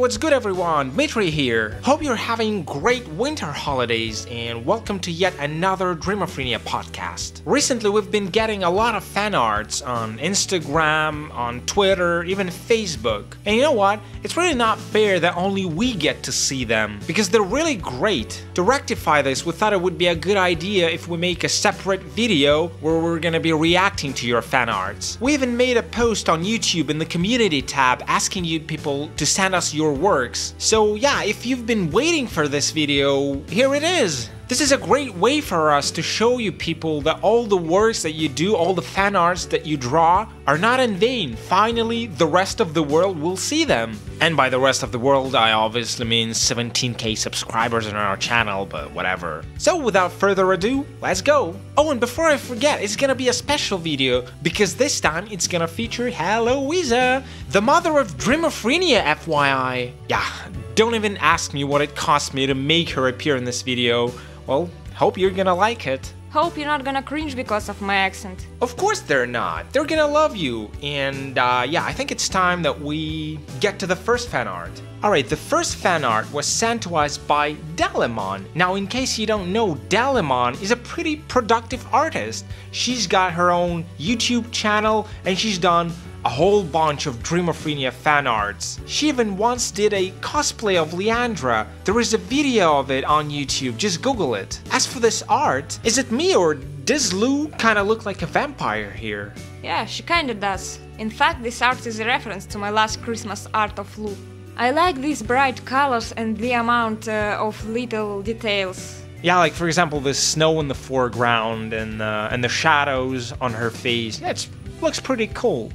what's good everyone? Dmitry here. Hope you're having great winter holidays and welcome to yet another DREAMophrenia podcast. Recently we've been getting a lot of fan arts on Instagram, on Twitter, even Facebook. And you know what? It's really not fair that only we get to see them because they're really great. To rectify this, we thought it would be a good idea if we make a separate video where we're gonna be reacting to your fan arts. We even made a post on YouTube in the community tab asking you people to send us your works. So yeah, if you've been waiting for this video, here it is. This is a great way for us to show you people that all the works that you do, all the fan arts that you draw are not in vain. Finally, the rest of the world will see them. And by the rest of the world, I obviously mean 17k subscribers on our channel, but whatever. So without further ado, let's go. Oh, and before I forget, it's gonna be a special video because this time it's gonna feature Heloisa, the mother of DREAMophrenia, FYI. Yeah, don't even ask me what it cost me to make her appear in this video. Well, hope you're gonna like it. Hope you're not gonna cringe because of my accent. Of course they're not. They're gonna love you. And yeah, I think it's time that we get to the first fan art. Alright, the first fan art was sent to us by Delimon. Now, in case you don't know, Delimon is a pretty productive artist. She's got her own YouTube channel and she's done a whole bunch of DREAMophrenia fan arts. She even once did a cosplay of Leandra. There is a video of it on YouTube, just Google it. As for this art, is it me or does Lou kinda look like a vampire here? Yeah, she kinda does. In fact, this art is a reference to my last Christmas art of Lou. I like these bright colors and the amount of little details. Yeah, like for example, the snow in the foreground and the shadows on her face. Yeah, it looks pretty cool.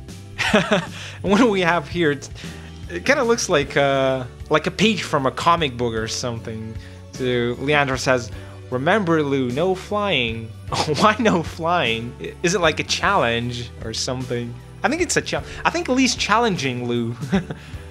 What do we have here? It kind of looks like a page from a comic book or something. So Leandra says, "Remember, Lou, no flying." Why no flying? Is it like a challenge or something? I think it's a challenge. I think Lee's challenging Lou.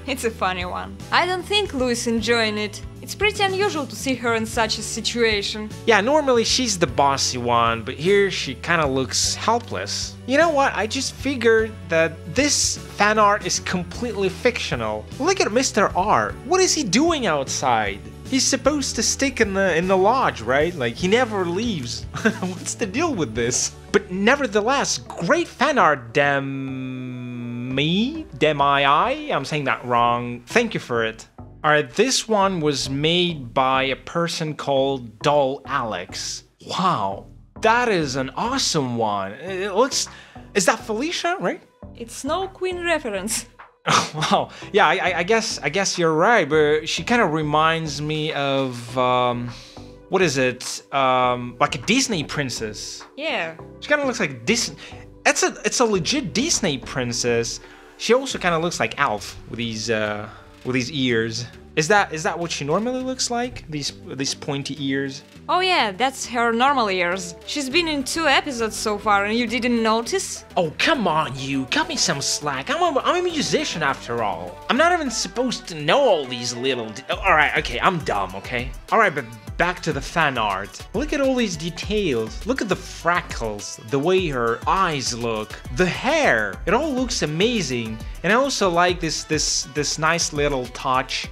It's a funny one. I don't think Lou is enjoying it. It's pretty unusual to see her in such a situation. Yeah, normally she's the bossy one, but here she kinda looks helpless. You know what? I just figured that this fan art is completely fictional. Look at Mr. R. What is he doing outside? He's supposed to stick in the lodge, right? Like, he never leaves. What's the deal with this? But nevertheless, great fan art, Demi? I'm saying that wrong. Thank you for it. Alright, this one was made by a person called Doll Alex. Wow, that is an awesome one. It looks... Is that Felicia, right? It's Snow Queen reference. Wow, yeah, I guess you're right, but she kind of reminds me of what is it? Like a Disney princess. Yeah. She kind of looks like Disney. It's a legit Disney princess. She also kind of looks like Elf with these ears. Is that what she normally looks like? These pointy ears? Oh yeah, that's her normal ears. She's been in 2 episodes so far and you didn't notice? Oh, come on, you. Cut me some slack. I'm a musician after all. I'm not even supposed to know all these little... Alright, okay, I'm dumb, okay? Alright, but back to the fan art. Look at all these details. Look at the freckles, the way her eyes look, the hair. It all looks amazing. And I also like this nice little touch.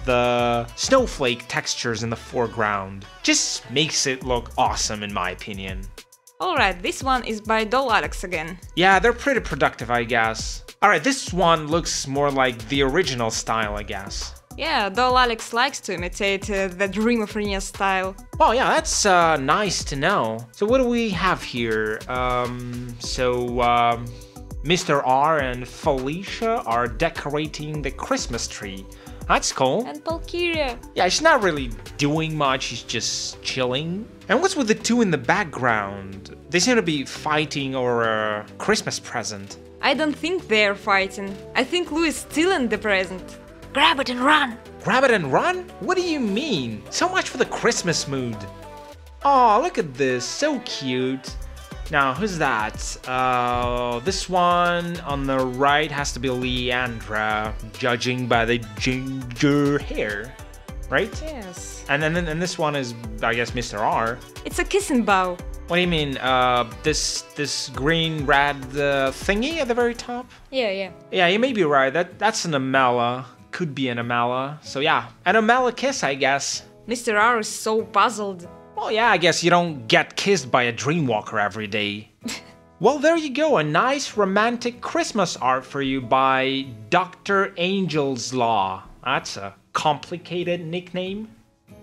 The snowflake textures in the foreground just makes it look awesome in my opinion. Alright, this one is by Doll Alex again. Yeah, they're pretty productive, I guess. Alright, this one looks more like the original style, I guess. Yeah, Doll Alex likes to imitate the DREAMophrenia style. Oh yeah, that's nice to know. So what do we have here? Mr. R and Felicia are decorating the Christmas tree. That's cool. And Valkyria. Yeah, she's not really doing much, she's just chilling. And what's with the two in the background? They seem to be fighting over a Christmas present. I don't think they're fighting. I think Lou is still in the present. Grab it and run! Grab it and run? What do you mean? So much for the Christmas mood. Oh, look at this, so cute. Now, who's that? This one on the right has to be Leandra, judging by the ginger hair, right? Yes. And then this one is, I guess, Mr. R. It's a kissing bow. What do you mean? This green red thingy at the very top? Yeah. Yeah, you may be right. That's an Amela. could be an Amela. So yeah, an Amela kiss, I guess. Mr. R is so puzzled. Well, yeah, I guess you don't get kissed by a dreamwalker every day. Well, there you go, a nice romantic Christmas art for you by Dr. Angel's Law. That's a complicated nickname.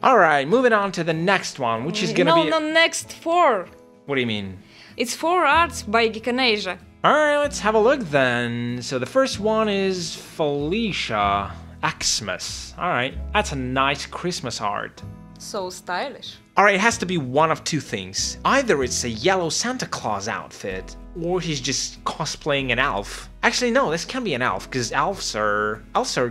Alright, moving on to the next one, which is gonna be... No, next 4. What do you mean? It's 4 arts by Geekanasia. Alright, let's have a look then. So the first one is Felicia Xmas. Alright, that's a nice Christmas art. So stylish. Alright, it has to be one of two things. Either it's a yellow Santa Claus outfit, or he's just cosplaying an elf. Actually, no, this can't be an elf, because elves are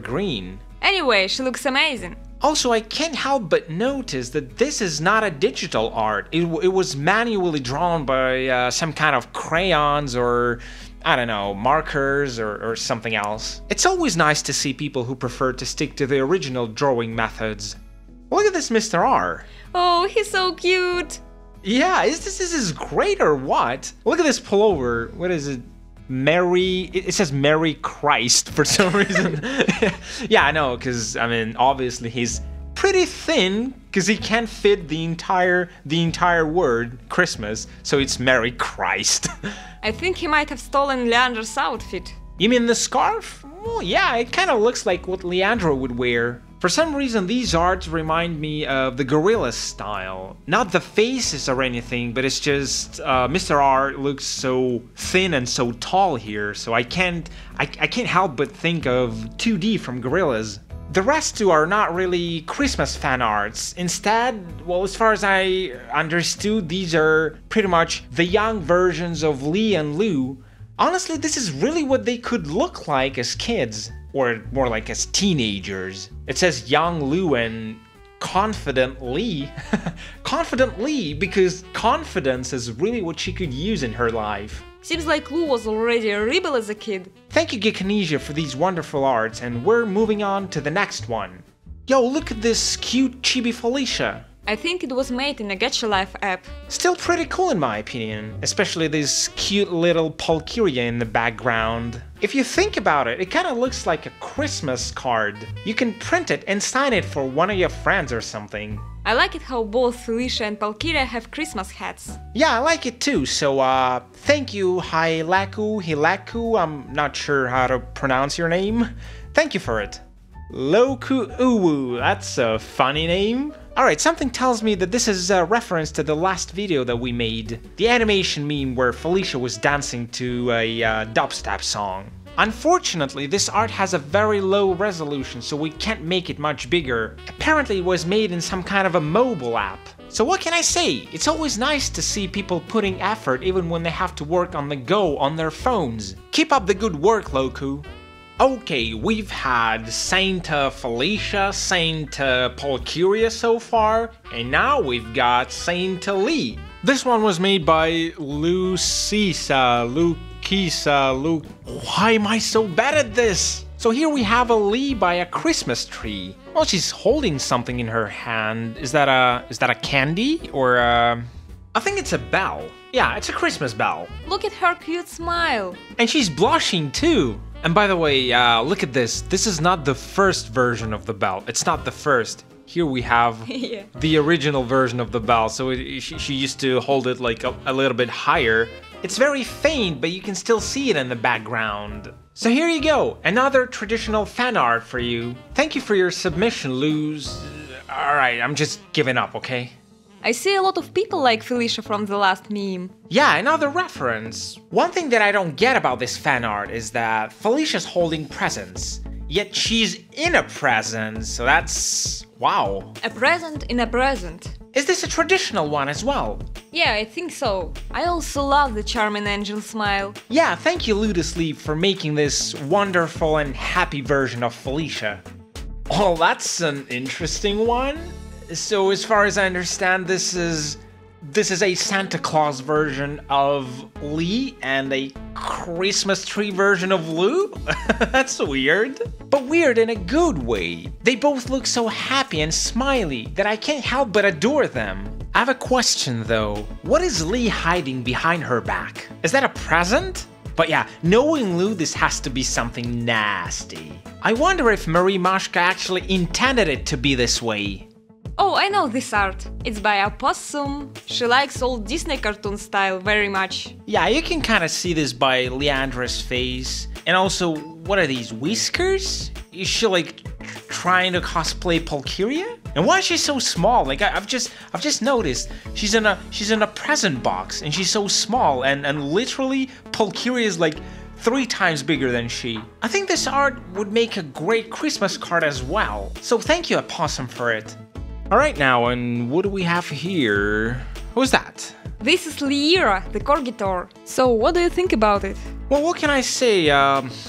green. Anyway, she looks amazing. Also, I can't help but notice that this is not a digital art. It was manually drawn by some kind of crayons or, I don't know, markers or something else. It's always nice to see people who prefer to stick to the original drawing methods. Look at this Mr. R. Oh, he's so cute. Yeah, is this great or what? Look at this pullover. What is it? It says Merry Christ for some reason. Yeah, I know, because, I mean, obviously he's pretty thin, because he can't fit the entire word Christmas, so it's Merry Christ. I think he might have stolen Leandra's outfit. You mean the scarf? Well, yeah, it kind of looks like what Leandra would wear. For some reason, these arts remind me of the gorilla style. Not the faces or anything, but it's just Mr. R looks so thin and so tall here, so I can't help but think of 2D from Gorillaz. The rest two are not really Christmas fan arts. Instead, well, as far as I understood, these are pretty much the young versions of Lee and Lou. Honestly, this is really what they could look like as kids, or more like as teenagers. It says young Lou and confident Lee. Confident Lee, because confidence is really what she could use in her life. Seems like Lou was already a rebel as a kid. Thank you, Geekanasia, for these wonderful arts, and we're moving on to the next one. Yo, look at this cute chibi Felicia. I think it was made in a Getcha Life app. Still pretty cool in my opinion, especially this cute little Palkyria in the background. If you think about it, it kinda looks like a Christmas card. You can print it and sign it for one of your friends or something. I like it how both Felicia and Palkyria have Christmas hats. Yeah, I like it too, so thank you Hilaku, I'm not sure how to pronounce your name. Thank you for it. Loku Uwu, that's a funny name. Alright, something tells me that this is a reference to the last video that we made. The animation meme where Felicia was dancing to a dubstep song. Unfortunately, this art has a very low resolution, so we can't make it much bigger. Apparently it was made in some kind of a mobile app. So what can I say? It's always nice to see people putting effort even when they have to work on the go on their phones. Keep up the good work, Loku. Okay, we've had Saint Felicia, Saint Palkyria so far, and now we've got Saint Lee. This one was made by Lucisa. Why am I so bad at this? So here we have a Lee by a Christmas tree. Well, she's holding something in her hand. Is that a candy or I think it's a bell. Yeah, it's a Christmas bell. Look at her cute smile. And she's blushing too. And by the way, look at this. This is not the first version of the bell. It's not the first. Here we have yeah. The original version of the bell. So she used to hold it like a little bit higher. It's very faint, but you can still see it in the background. So here you go, another traditional fan art for you. Thank you for your submission, Luz. Alright, I'm just giving up, okay? I see a lot of people like Felicia from the last meme. Yeah, another reference. One thing that I don't get about this fan art is that Felicia's holding presents, yet she's in a present, so that's... wow. A present in a present. Is this a traditional one as well? Yeah, I think so. I also love the charming angel smile. Yeah, thank you Ludusleep for making this wonderful and happy version of Felicia. Oh, that's an interesting one. So as far as I understand, this is a Santa Claus version of Lee and a Christmas tree version of Lou? That's weird. But weird in a good way. They both look so happy and smiley that I can't help but adore them. I have a question though. What is Lee hiding behind her back? Is that a present? But yeah, knowing Lou, this has to be something nasty. I wonder if Marie Mashka actually intended it to be this way. Oh, I know this art. It's by a possum. She likes old Disney cartoon style very much. Yeah, you can kind of see this by Leandra's face. And also, what are these, whiskers? Is she like trying to cosplay Pulcheria? And why is she so small? Like I've just noticed she's in a present box and she's so small and literally Pulcheria is like 3 times bigger than she. I think this art would make a great Christmas card as well. So thank you, Opossum, for it. Alright now, and what do we have here? Who's that? This is Lyra, the Corgitor. So what do you think about it? Well, what can I say?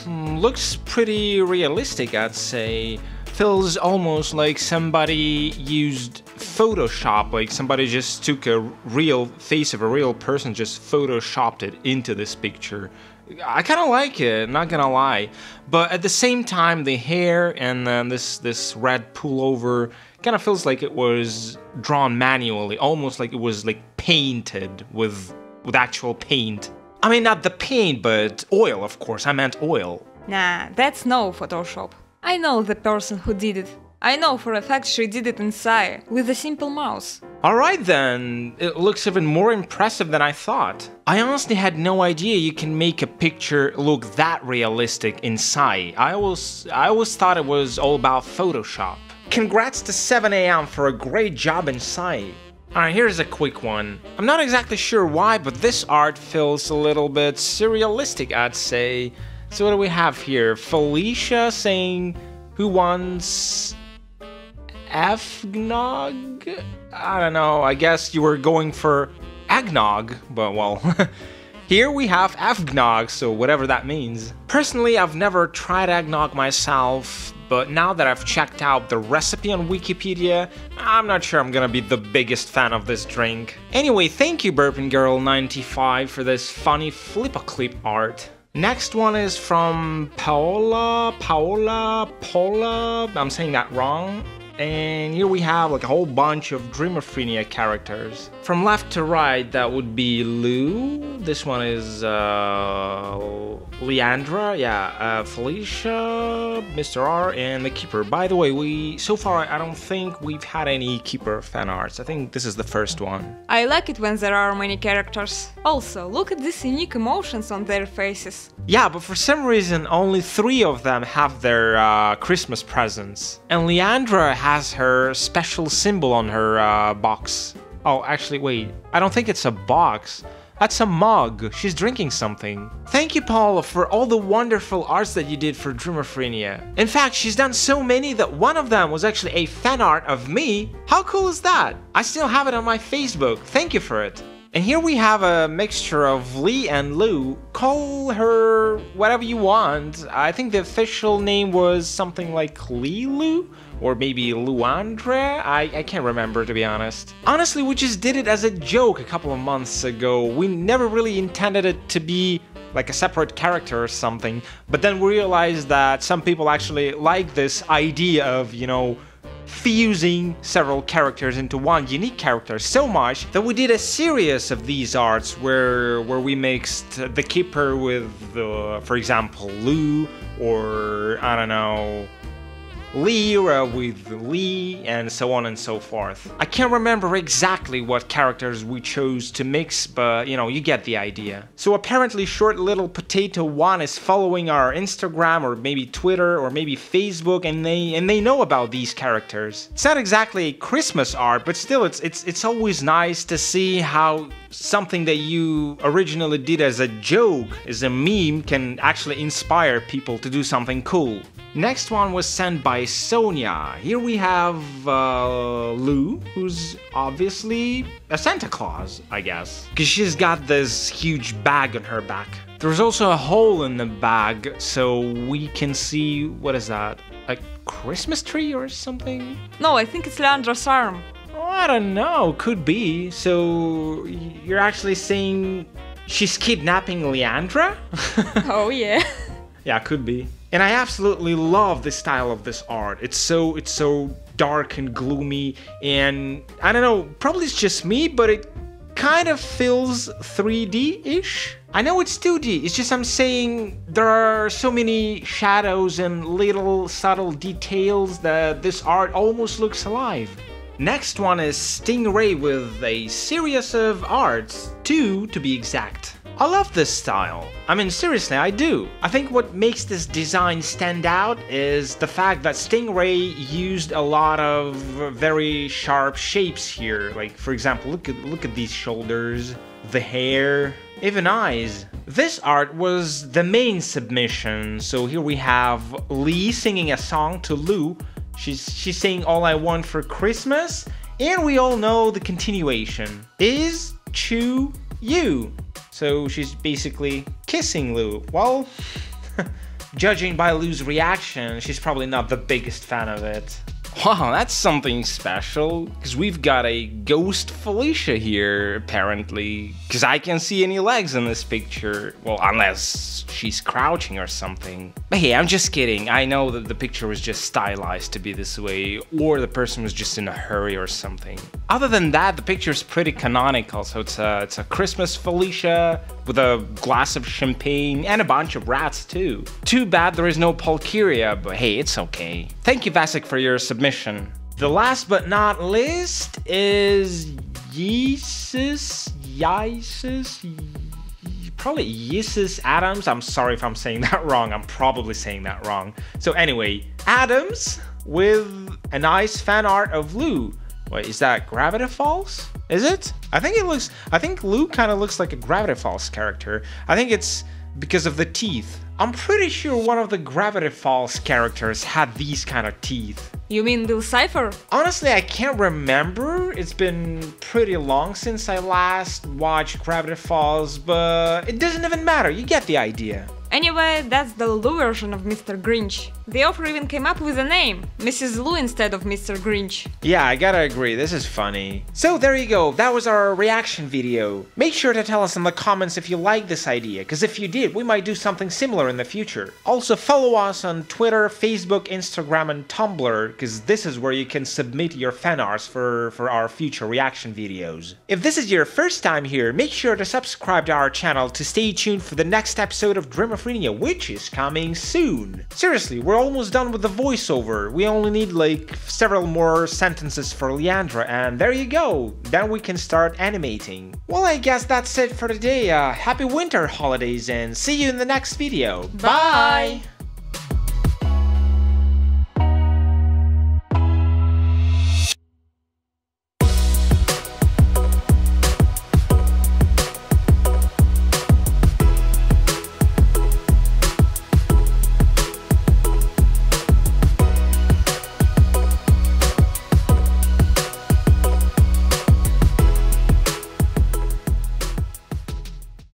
Looks pretty realistic, I'd say. Feels almost like somebody used Photoshop, like somebody just took a real face of a real person, just photoshopped it into this picture. I kind of like it, not gonna lie. But at the same time, the hair and this red pullover kind of feels like it was drawn manually, almost like it was like painted with actual paint. I mean, not the paint, but oil, of course. I meant oil. Nah, that's no Photoshop. I know the person who did it. I know for a fact she did it in Sai, with a simple mouse. Alright then, it looks even more impressive than I thought. I honestly had no idea you can make a picture look that realistic in Sai. I always thought it was all about Photoshop. Congrats to 7am for a great job in Sai. Alright, here's a quick one. I'm not exactly sure why, but this art feels a little bit surrealistic, I'd say. So what do we have here? Felicia saying, who wants eggnog? I don't know, I guess you were going for eggnog, but well, here we have eggnog, so whatever that means. Personally, I've never tried eggnog myself, but now that I've checked out the recipe on Wikipedia, I'm not sure I'm gonna be the biggest fan of this drink. Anyway, thank you Burpin Girl 95 for this funny flip-a-clip art. Next one is from Paola, I'm saying that wrong. And here we have like a whole bunch of DREAMophrenia characters. From left to right, that would be Lou. This one is Leandra, yeah, Felicia, Mr. R, and the Keeper. By the way, so far I don't think we've had any Keeper fan arts. I think this is the first one. I like it when there are many characters. Also, look at these unique emotions on their faces. Yeah, but for some reason only 3 of them have their Christmas presents. And Leandra has her special symbol on her box. Oh, actually, wait. I don't think it's a box. That's a mug. She's drinking something. Thank you, Paula, for all the wonderful arts that you did for DREAMophrenia. In fact, she's done so many that one of them was actually a fan art of me. How cool is that? I still have it on my Facebook. Thank you for it. And here we have a mixture of Lee and Lou. Call her whatever you want. I think the official name was something like Lilu? Or maybe Luandra? I can't remember, to be honest. Honestly, we just did it as a joke a couple of months ago. We never really intended it to be like a separate character or something. But then we realized that some people actually like this idea of, you know, fusing several characters into one unique character so much that we did a series of these arts where we mixed the Keeper with, for example, Lou, or I don't know, Lyra with Lee, and so on and so forth. I can't remember exactly what characters we chose to mix, but you know, you get the idea. So apparently Short Little Potato 1 is following our Instagram or maybe Twitter or maybe Facebook, and they know about these characters. It's not exactly a Christmas art, but still it's always nice to see how something that you originally did as a joke, as a meme, can actually inspire people to do something cool. Next one was sent by Sonia. Here we have Lou, who's obviously a Santa Claus, I guess, because she's got this huge bag on her back. There's also a hole in the bag, so we can see, what is that, a Christmas tree or something? No, I think it's Leandra's arm. Oh, I don't know, could be. So you're actually saying she's kidnapping Leandra? Oh yeah. Yeah, could be. And I absolutely love the style of this art. It's so dark and gloomy, and I don't know, probably it's just me, but it kind of feels 3D-ish. I know it's 2D, it's just I'm saying there are so many shadows and little subtle details that this art almost looks alive. Next one is Stingray with a series of arts, 2 to be exact. I love this style. I mean, seriously, I do. I think what makes this design stand out is the fact that Stingray used a lot of very sharp shapes here. Like, for example, look at these shoulders, the hair, even eyes. This art was the main submission, so here we have Lee singing a song to Lou. She's saying all I want for Christmas, and we all know the continuation is Chew You. So she's basically kissing Lou. Well, judging by Lou's reaction, she's probably not the biggest fan of it. Wow, that's something special, because we've got a ghost Felicia here, apparently. Because I can't see any legs in this picture. Well, unless she's crouching or something. But hey, I'm just kidding. I know that the picture was just stylized to be this way, or the person was just in a hurry or something. Other than that, the picture is pretty canonical. So it's a Christmas Felicia with a glass of champagne and a bunch of rats too. Too bad there is no Pulcheria, but hey, it's okay. Thank you, Vasek, for your submission. The last but not least is probably Yeesus Adams. I'm sorry if I'm saying that wrong. I'm probably saying that wrong. So anyway, Adams with a nice fan art of Lou. Wait, is that Gravity Falls? Is it? I think Lou kind of looks like a Gravity Falls character. I think it's because of the teeth. I'm pretty sure one of the Gravity Falls characters had these kind of teeth. You mean Bill Cipher? Honestly, I can't remember. It's been pretty long since I last watched Gravity Falls, but it doesn't even matter. You get the idea. Anyway, that's the Lou version of Mr. Grinch. The author even came up with a name, Mrs. Lou instead of Mr. Grinch. Yeah, I gotta agree, this is funny. So there you go, that was our reaction video. Make sure to tell us in the comments if you like this idea, because if you did, we might do something similar in the future. Also follow us on Twitter, Facebook, Instagram, and Tumblr, because this is where you can submit your fan arts for our future reaction videos. If this is your first time here, make sure to subscribe to our channel to stay tuned for the next episode of DREAMophrenia, which is coming soon. Seriously, we're almost done with the voiceover. We only need like several more sentences for Leandra, and there you go. Then we can start animating. Well, I guess that's it for today. Happy winter holidays and see you in the next video. Bye!